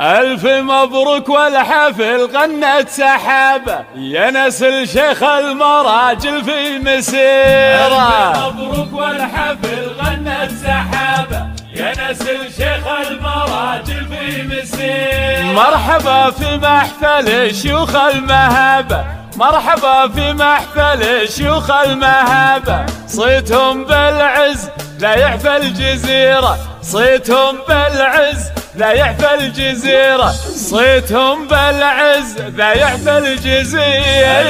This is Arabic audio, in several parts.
ألف مبروك والحفل غنت سحابة يا نسل شيخ المراجل في مسيرة. ألف مبروك والحفل غنت سحابة يا نسل شيخ المراجل في مسيرة. مرحبا في محفل شيوخ المهابة، مرحبا في محفل شيوخ المهابة، صيتهم بالعز لا يعفى الجزيرة، صيتهم بالعز لا يعفى الجزيرة، صيتهم بالعز لا يعفى الجزيرة.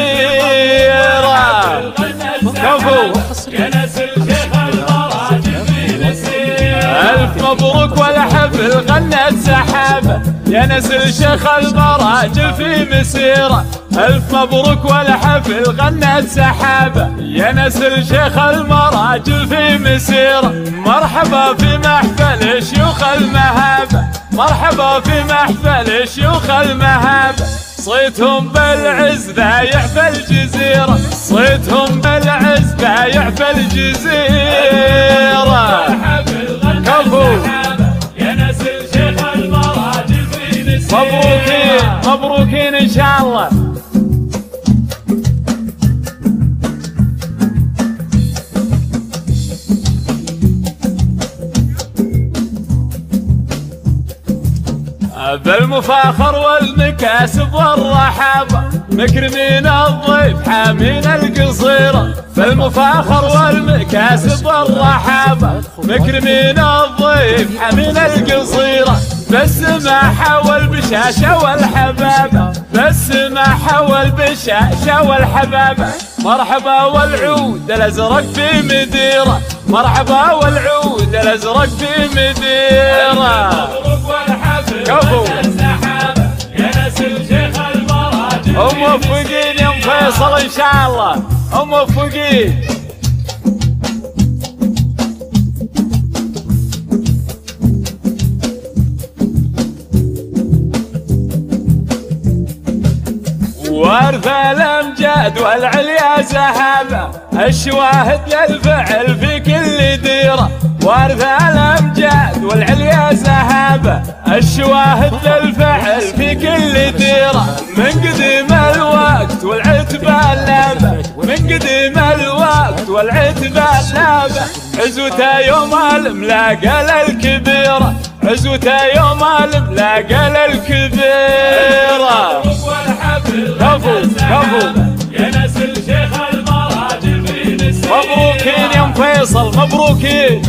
كفو يا نسل شيخ المراجل في مسيرة. ألف مبروك والحفل غنت سحابة يا نسل شيخ المراجل في مسيرة. ألف مبروك والحفل غنت سحابة يا نسل شيخ المراجل في مسيرة. مرحبا في محفل شيوخ المهابة، مرحبا في محفل شيوخ المهابة، صيتهم بالعز لا يعفى الجزيرة، صيتهم بالعز لا يعفى الجزيرة. كفو يا نسل شيخ المراجل في مسيرة. مبروكين مبروكين ان شاء الله. بالمفاخر والمكاسب والرحابة مكرمين الضيف حامين القصيرة، بالمفاخر والمكاسب والرحابة مكرمين الضيف حامين القصيرة، بالسماحة والبشاشة والحبابة، بالسماحة والبشاشة والحبابة، مرحبا والعود الازرق في مديرة، مرحبا والعود الازرق في مديرة. كفو يا نسل شيخ المراجل موفقين يا فيصل ان شاء الله، موفقين. وارث الامجاد والعليا زهابه، الشواهد للفعل في كل ديره، وارث الامجاد والعليا زهابه، الشواهد للفعل في كل ديره، من قديم الوقت والعتبه اللابه، من قديم الوقت والعتبه اللابه، عزوته يوم الملاقى الكبيره، عزوته يوم الملاقى الكبيره. كفو كفو يا نسل شيخ المراجل في مسيرة. مبروكين يا فيصل مبروكين.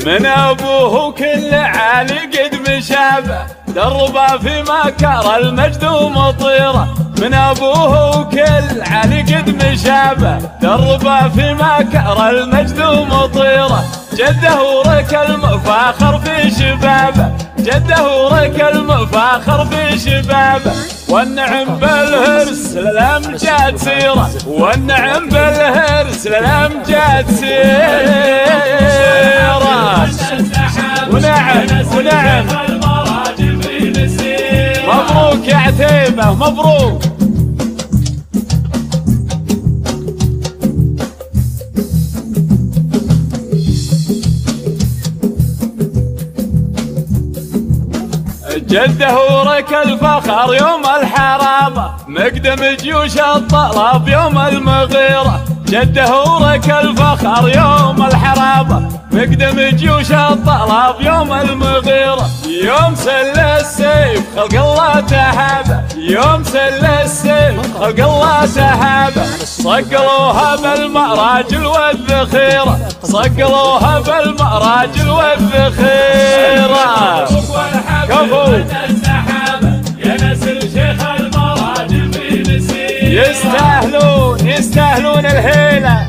من ابوه كل عالي قد مشابه، دربه في مكر المجد ومطيره، من ابوه كل عالي قد مشابه، دربه في مكر المجد ومطيره، جده ورك المفاخر في شبابه، جده ورك المفاخر في شبابه، والنعم بالهرس للامجاد سيره، والنعم بالهرس للامجاد سيره. ونعم ونعم مبروك يا عتيبة مبروك. جده ورك الفخر يوم الحرابة، مقدم جيوش الطلب يوم المغيرة، جده ورك الفخر يوم الحرابة، مقدم جيوش الطلب يوم المغيرة، يوم سل السيف خلق الله تهابه، يوم سل السيف خلق الله تهابه، صقلوها بالمراجل والذخيرة، صقلوها بالمراجل والذخيرة. كفو يا نسل شيخ المراجل في مسيرة. يستاهلون يستاهلون الهيلة.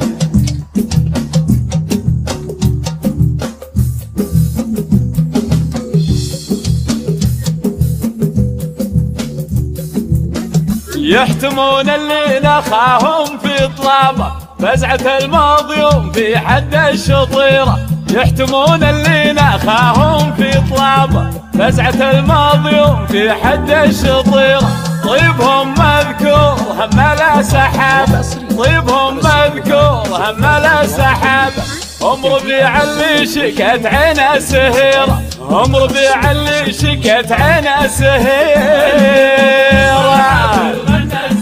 يحتمون اللي نخاهم في طلابه، فزعة الماضي في حد الشطيرة، يحتمون اللي نخاهم في طلابه، فزعة الماضي في حد الشطيرة، طيبهم مذكور هم سحابة طيبهم مذكور هم لا سحابة. ام ربيع اللي شكت عينه سهيرة، ام ربيع اللي شكت عينه سهيرة.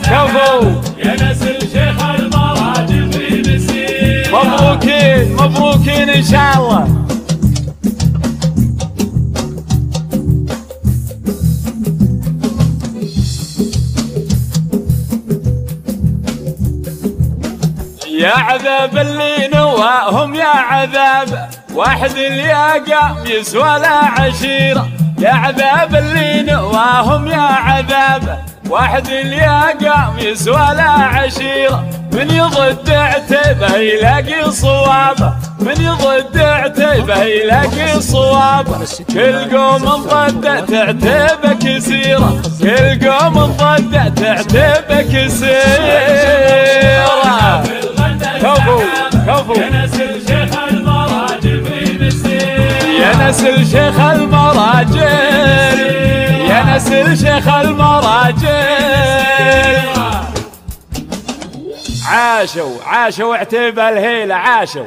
كفو يا نسل شيخ المراجل في مسيرة. مبروكين مبروكين ان شاء الله. يا عذاب اللي نواهم يا عذاب، واحد اللي قام يسوى لا عشيرة. يا عذاب اللي نواهم يا عذاب، واحد اللي قام يسوى لا عشيرة. من يضد عتيبه يلاقي صوابه، من يضد عتيبه يلاقي صوابه. كل قوم ضد عتيبه كثيرة، كل قوم ضد عتيبه كثيرة. كفو كفو يا نسل شيخ المراجل في مسيرة. يا نسل شيخ المراجل، يا نسل شيخ المراجل. عاشوا عاشوا عتيبه الهيلة عاشوا.